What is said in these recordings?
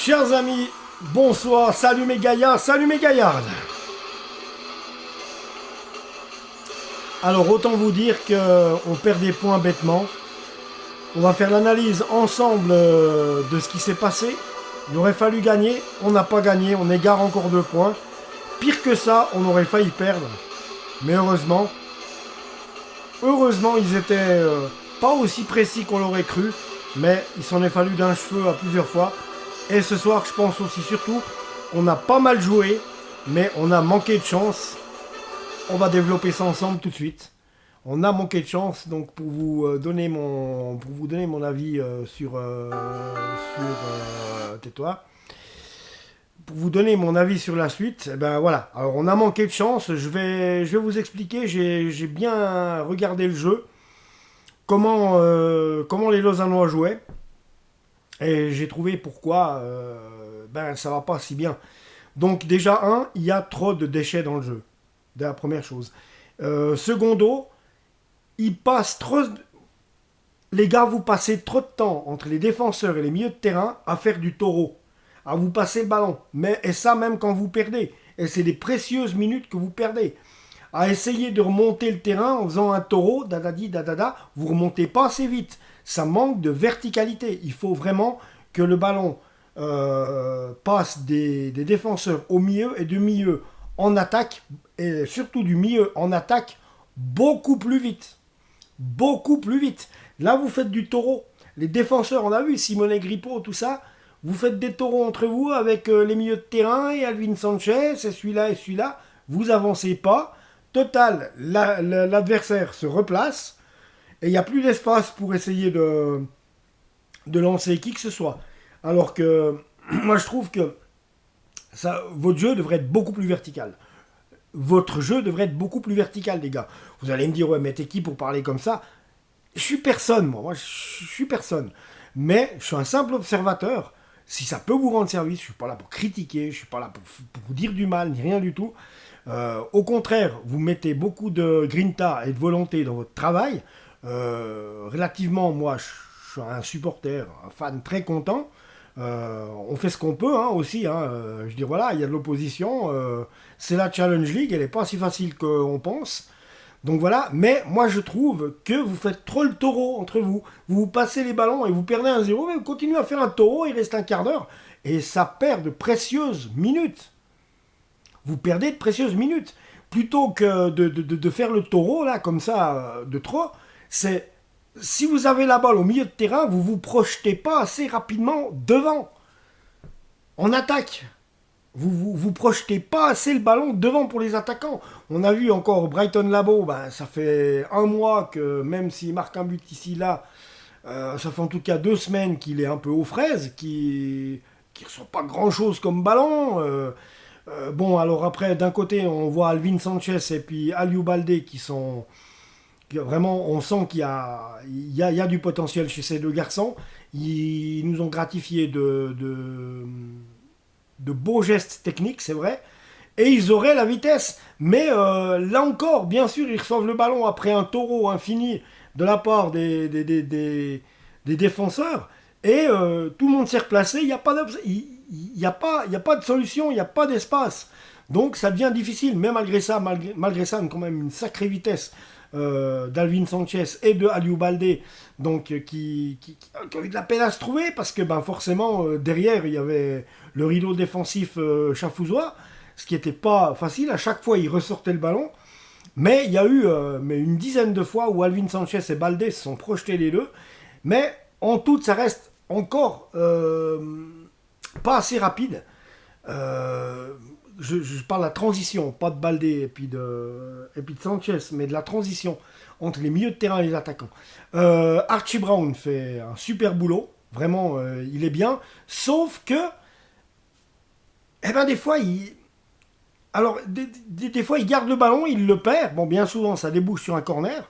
Chers amis, bonsoir, salut mes gaillards, salut mes gaillardes. Alors autant vous dire qu'on perd des points bêtement. On va faire l'analyse ensemble de ce qui s'est passé. Il aurait fallu gagner, on n'a pas gagné, on égare encore 2 points. Pire que ça, on aurait failli perdre. Mais heureusement, ils étaient pas aussi précis qu'on l'aurait cru. Mais il s'en est fallu d'un cheveu à plusieurs fois. Et ce soir, je pense aussi surtout qu'on a pas mal joué, mais on a manqué de chance. On va développer ça ensemble tout de suite. On a manqué de chance, donc pour vous donner mon avis tais-toi. Pour vous donner mon avis sur la suite, eh ben voilà. Alors on a manqué de chance. Je vais vous expliquer. J'ai bien regardé le jeu, comment les Lausannois jouaient. Et j'ai trouvé pourquoi ça va pas si bien. Donc déjà, il y a trop de déchets dans le jeu. C'est la première chose. Secondo, les gars, vous passez trop de temps entre les défenseurs et les milieux de terrain à faire du taureau. À vous passer le ballon. Et ça même quand vous perdez. Et c'est des précieuses minutes que vous perdez. À essayer de remonter le terrain en faisant un taureau, vous remontez pas assez vite. Ça manque de verticalité. Il faut vraiment que le ballon passe des défenseurs au milieu et du milieu en attaque, et surtout du milieu en attaque, beaucoup plus vite. Beaucoup plus vite. Là, vous faites du taureau. Les défenseurs, on a vu, Simone Grippo, tout ça, vous faites des taureaux entre vous avec les milieux de terrain et Alvin Sanchez, et celui-là. Vous avancez pas. Total, l'adversaire se replace et il n'y a plus d'espace pour essayer de lancer qui que ce soit. Alors que moi je trouve que votre jeu devrait être beaucoup plus vertical. Votre jeu devrait être beaucoup plus vertical, les gars. Vous allez me dire, ouais, mais t'es qui pour parler comme ça? Je suis personne, moi je suis personne. Mais je suis un simple observateur. Si ça peut vous rendre service, je ne suis pas là pour critiquer, je ne suis pas là pour vous dire du mal, ni rien du tout. Au contraire, vous mettez beaucoup de grinta et de volonté dans votre travail. Relativement, moi, je suis un supporter, un fan très content. On fait ce qu'on peut aussi. Je veux dire, voilà, il y a de l'opposition. C'est la Challenge League, elle n'est pas si facile qu'on pense. Donc voilà, mais moi je trouve que vous faites trop le taureau entre vous. Vous passez les ballons et vous perdez 1-0, mais vous continuez à faire un taureau, il reste un quart d'heure. Et ça perd de précieuses minutes. Vous perdez de précieuses minutes. Plutôt que de faire le taureau, là, comme ça, de trop, c'est... Si vous avez la balle au milieu de terrain, vous ne vous projetez pas assez rapidement devant. En attaque. Vous projetez pas assez le ballon devant pour les attaquants. On a vu encore Brighton Labo, ça fait 1 mois que même s'il marque un but ici, là, ça fait en tout cas 2 semaines qu'il est un peu aux fraises, qu'il ne reçoit pas grand-chose comme ballon. Bon, alors après, d'un côté, on voit Alvin Sanchez et puis Aliou Baldé qui sont... Vraiment, on sent qu'il y a du potentiel chez ces 2 garçons. Ils nous ont gratifié de beaux gestes techniques, c'est vrai. Et ils auraient la vitesse. Mais là encore, bien sûr, ils reçoivent le ballon après un taureau infini de la part des défenseurs. Et tout le monde s'est replacé. Il n'y a pas de solution, il n'y a pas d'espace. Donc ça devient difficile. Mais malgré ça, quand même une sacrée vitesse d'Alvin Sanchez et de Aliou Baldé, donc qui a eu de la peine à se trouver parce que forcément derrière il y avait le rideau défensif chafouzois, ce qui n'était pas facile. À chaque fois il ressortait le ballon, mais il y a eu une dizaine de fois où Alvin Sanchez et Baldé se sont projetés les deux, mais en tout ça reste encore pas assez rapide. Je parle de la transition, pas de Baldé et puis de Sanchez, mais de la transition entre les milieux de terrain et les attaquants. Archie Brown fait un super boulot, vraiment, il est bien, sauf que, des fois, des fois, il garde le ballon, il le perd, bon, bien souvent, ça débouche sur un corner,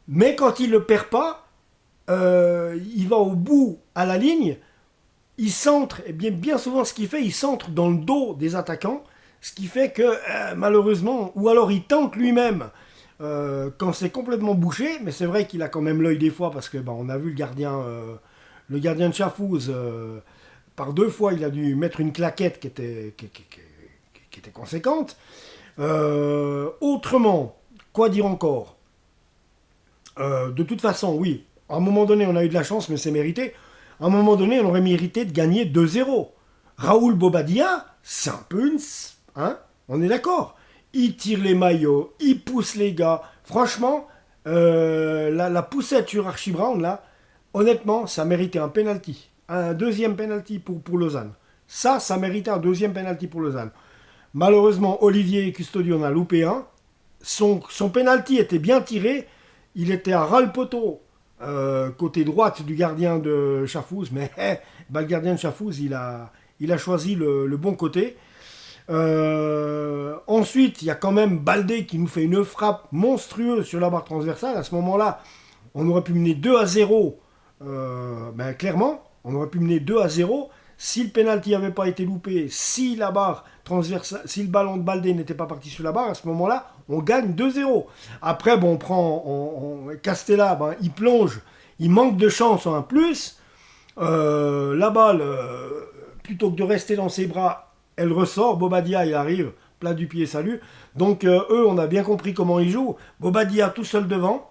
mais quand il le perd pas, il va au bout à la ligne, il centre, et bien souvent ce qu'il fait, il centre dans le dos des attaquants, ce qui fait que malheureusement, ou alors il tente lui-même quand c'est complètement bouché, mais c'est vrai qu'il a quand même l'œil des fois, parce que on a vu le gardien de Chafouz par 2 fois, il a dû mettre une claquette qui était conséquente. Autrement, quoi dire encore? De toute façon, oui, à un moment donné, on a eu de la chance, mais c'est mérité. À un moment donné, on aurait mérité de gagner 2-0. Raoul Bobadilla, c'est un peu une... Hein, on est d'accord. Il tire les maillots, il pousse les gars. Franchement, la poussette sur Archie Brown, là, honnêtement, ça méritait un penalty. Un deuxième penalty pour Lausanne. Ça méritait un deuxième penalty pour Lausanne. Malheureusement, Olivier Custodio en a loupé un. Son penalty était bien tiré. Il était à ras le poteau, côté droite du gardien de Chafouz. Mais le gardien de Chafouz, il a choisi le bon côté. Ensuite, il y a quand même Baldé qui nous fait une frappe monstrueuse sur la barre transversale. À ce moment-là, on aurait pu mener 2-0. Clairement, on aurait pu mener 2-0. Si le penalty n'avait pas été loupé, si la barre transversale, si le ballon de Baldé n'était pas parti sur la barre, à ce moment-là, on gagne 2-0. Après, bon, on prend Castella, il plonge, il manque de chance en un plus. La balle, plutôt que de rester dans ses bras, elle ressort. Bobadilla, il arrive, plat du pied, salut. Donc, eux, on a bien compris comment ils jouent. Bobadilla tout seul devant.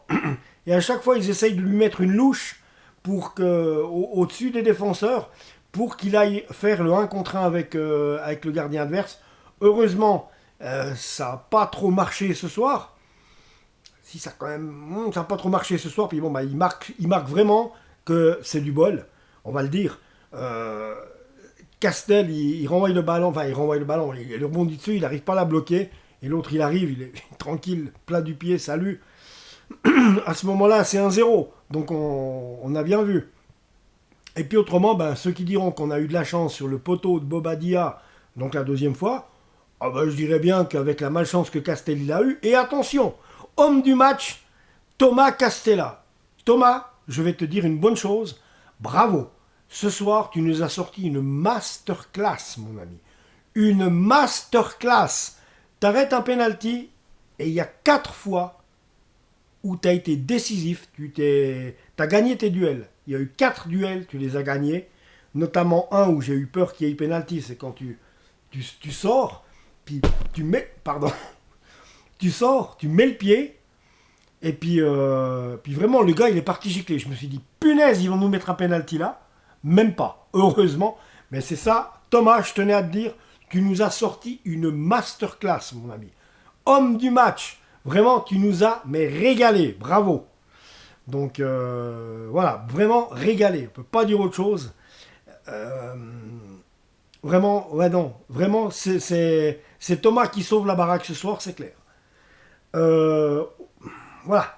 Et à chaque fois, ils essayent de lui mettre une louche au-dessus des défenseurs pour qu'il aille faire le 1 contre 1 avec le gardien adverse. Heureusement, ça n'a pas trop marché ce soir. Si ça quand même, ça n'a pas trop marché ce soir. Puis bon, il marque vraiment que c'est du bol. On va le dire. Castel, il renvoie le ballon. Il rebondit dessus, il n'arrive pas à la bloquer. Et l'autre, il arrive, il est tranquille, plat du pied, salut. À ce moment-là, c'est 1-0. Donc on a bien vu. Et puis autrement, ceux qui diront qu'on a eu de la chance sur le poteau de Bobadilla, donc la deuxième fois, je dirais bien qu'avec la malchance que Castel a eu. Et attention, homme du match, Thomas Castella. Thomas, je vais te dire une bonne chose. Bravo. Ce soir, tu nous as sorti une masterclass, mon ami. Une masterclass. T'arrêtes un penalty et il y a 4 fois où tu as été décisif, tu as gagné tes duels. Il y a eu 4 duels, tu les as gagnés. Notamment un où j'ai eu peur qu'il y ait penalty, c'est quand tu sors, puis tu mets... Pardon. Tu sors, tu mets le pied, et puis vraiment, le gars, il est parti gicler. Je me suis dit, punaise, ils vont nous mettre un penalty là. Même pas, heureusement. Mais c'est ça, Thomas, je tenais à te dire, tu nous as sorti une masterclass, mon ami. Homme du match. Vraiment, tu nous as régalé. Bravo. Donc, voilà, vraiment régalé. On ne peut pas dire autre chose. Vraiment, ouais, non. Vraiment, c'est Thomas qui sauve la baraque ce soir, c'est clair. Voilà.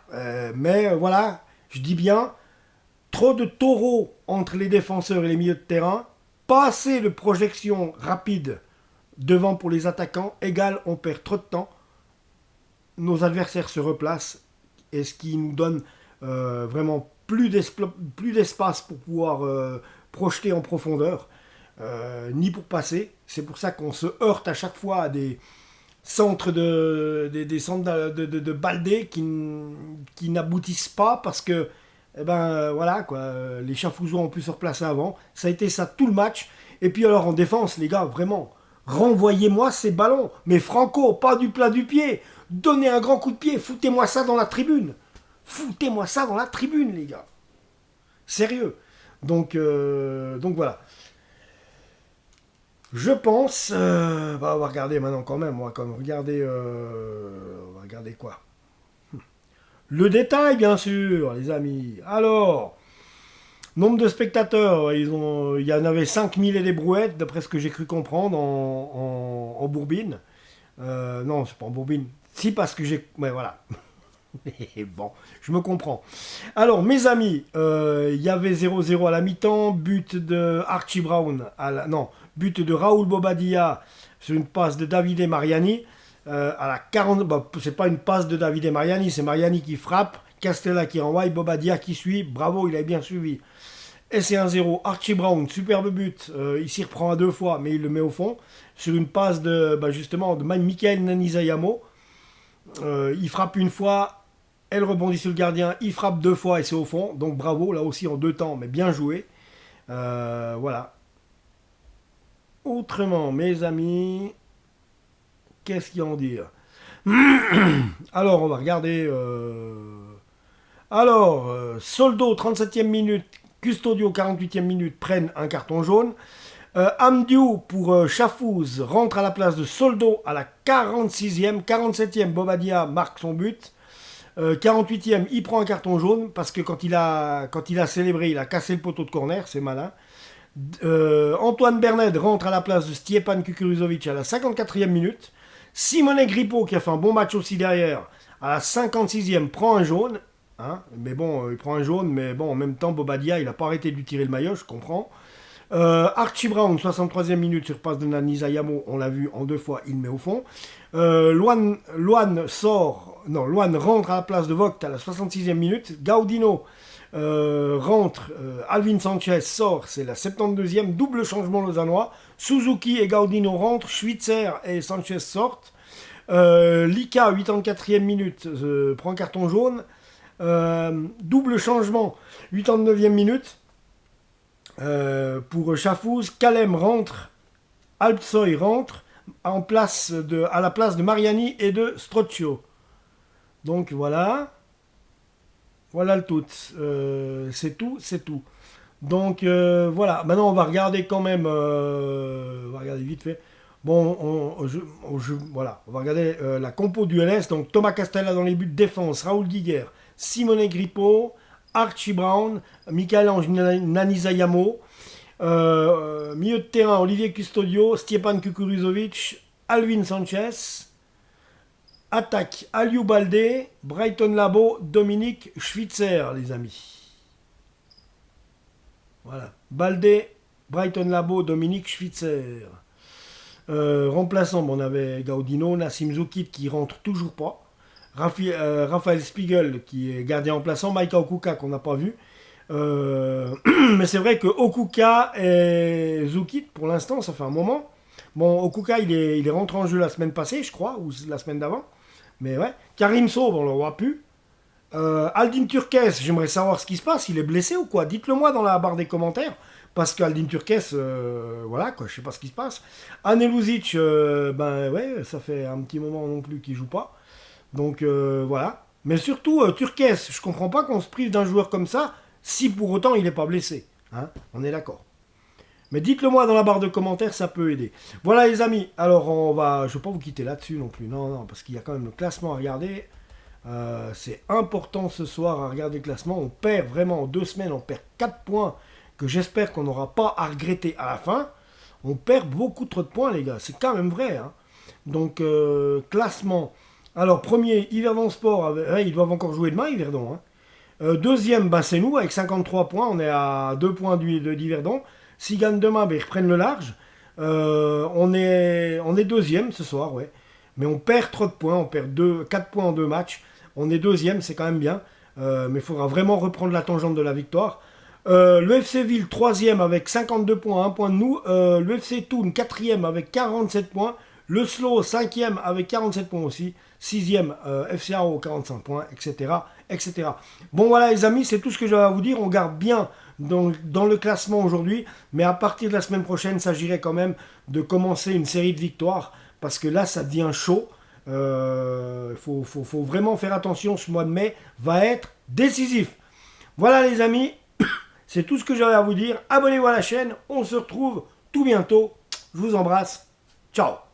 Mais voilà, je dis bien, trop de taureaux entre les défenseurs et les milieux de terrain. Pas assez de projection rapide devant pour les attaquants. Égal, on perd trop de temps. Nos adversaires se replacent. Et ce qui nous donne vraiment plus d'espace pour pouvoir projeter en profondeur, ni pour passer. C'est pour ça qu'on se heurte à chaque fois à des centres des centres de Baldé qui n'aboutissent pas parce que voilà quoi, les Chafouzois ont pu se replacer avant. Ça a été ça tout le match. Et puis alors en défense, les gars, vraiment, renvoyez-moi ces ballons. Mais Franco, pas du plat du pied. Donnez un grand coup de pied. Foutez-moi ça dans la tribune. Foutez-moi ça dans la tribune, les gars. Sérieux. Donc voilà. Je pense... on va regarder maintenant quand même. On va regarder quoi. Le détail, bien sûr, les amis. Alors, nombre de spectateurs. Il y en avait 5000 et des brouettes, d'après ce que j'ai cru comprendre, en Bourbine. Non, c'est pas en Bourbine. Si, parce que j'ai... Ouais, voilà. Bon, je me comprends. Alors, mes amis, il y avait 0-0 à la mi-temps, but de Archie Brown, but de Raoul Bobadilla sur une passe de Davide Mariani. À la 40, c'est pas une passe de Davide Mariani, c'est Mariani qui frappe, Castella qui renvoie, Bobadilla qui suit. Bravo, il a bien suivi. Et c'est 1-0. Archie Brown, superbe but. Il s'y reprend à 2 fois, mais il le met au fond. Sur une passe de Michael Nanizayamo. Il frappe une fois, elle rebondit sur le gardien, il frappe 2 fois et c'est au fond. Donc bravo, là aussi en 2 temps, mais bien joué. Voilà. Autrement, mes amis, qu'est-ce qu'il y a à en dire? Alors, on va regarder. Alors, Soldo, 37e minute, Custodio, 48e minute, prennent un carton jaune. Amdiou pour Chafouz rentre à la place de Soldo à la 46e. 47e, Bobadilla marque son but. 48e, il prend un carton jaune parce que quand il a célébré, il a cassé le poteau de corner, c'est malin. Antoine Bernet rentre à la place de Stjepan Kukuruzovic à la 54e minute. Simone Grippo, qui a fait un bon match aussi derrière, à la 56e, prend un jaune. Hein, mais bon, il prend un jaune, mais bon, en même temps, Bobadilla, il n'a pas arrêté de lui tirer le maillot, je comprends. Archie Brown, 63e minute sur passe de Nanisa Yamo, on l'a vu en 2 fois, il met au fond. Luan rentre à la place de Vogt à la 66e minute. Gaudino rentre, Alvin Sanchez sort, c'est la 72e, double changement lausannois. Suzuki et Gaudino rentrent, Schwitzer et Sanchez sortent. Lika, 84e minute, prend carton jaune. Double changement, 89e minute. Pour Chafouz, Kalem rentre, Alpsoy rentre à la place de Mariani et de Strocchio. Donc voilà. Voilà le tout. C'est tout. Donc voilà. Maintenant on va regarder quand même. On va regarder vite fait. Bon, voilà. On va regarder la compo du LS. Donc Thomas Castella dans les buts de défense, Raoul Guiguer, Simone Grippo, Archie Brown, Michael-Ange Nanizayamo, milieu de terrain, Olivier Custodio, Stjepan Kukuruzovic, Alvin Sanchez, attaque, Aliou Baldé, Brighton Labo, Dominique Schwitzer, les amis. Voilà, Baldé, Brighton Labo, Dominique Schwitzer. Remplaçant, on avait Gaudino, Nassim Zoukit qui rentre toujours pas. Raphaël Spiegel qui est gardien remplaçant, Maika Okuka qu'on n'a pas vu. Mais c'est vrai que Okuka et Zoukit, pour l'instant, ça fait un moment. Bon, Okuka, il est rentré en jeu la semaine passée, je crois, ou la semaine d'avant. Mais ouais. Karim Sob, on ne le voit plus. Aldin Turkes, j'aimerais savoir ce qui se passe. Il est blessé ou quoi? Dites-le moi dans la barre des commentaires. Parce qu'Aldin Turkes, voilà, quoi, je sais pas ce qui se passe. Ane Luzic, ben ouais, ça fait un petit moment non plus qu'il joue pas. Donc voilà. Mais surtout, Turkes, je comprends pas qu'on se prive d'un joueur comme ça si pour autant il n'est pas blessé. Hein, on est d'accord. Mais dites-le moi dans la barre de commentaires, ça peut aider. Voilà les amis, alors je ne vais pas vous quitter là-dessus non plus. Non, parce qu'il y a quand même le classement à regarder. C'est important ce soir à regarder le classement. On perd vraiment en 2 semaines, on perd 4 points que j'espère qu'on n'aura pas à regretter à la fin. On perd beaucoup trop de points les gars, c'est quand même vrai. Hein. Donc classement... Alors, premier, Yverdon Sport, ils doivent encore jouer demain, Yverdon. Hein. Deuxième, bah, c'est nous, avec 53 points, on est à 2 points d'Yverdon. S'ils gagnent demain, bah, ils reprennent le large. On est deuxième ce soir, ouais. Mais on perd trop de points, on perd 4 points en 2 matchs. On est deuxième, c'est quand même bien. Mais il faudra vraiment reprendre la tangente de la victoire. Le FC Ville, troisième avec 52 points, 1 point de nous. Le FC Toon, quatrième avec 47 points. Le Slow, 5e avec 47 points aussi. 6e, FCAO, 45 points, etc., etc. Bon, voilà, les amis, c'est tout ce que j'avais à vous dire. On garde bien dans le classement aujourd'hui. Mais à partir de la semaine prochaine, il s'agirait quand même de commencer une série de victoires. Parce que là, ça devient chaud. Faut vraiment faire attention. Ce mois de mai va être décisif. Voilà, les amis. C'est tout ce que j'avais à vous dire. Abonnez-vous à la chaîne. On se retrouve tout bientôt. Je vous embrasse. Ciao.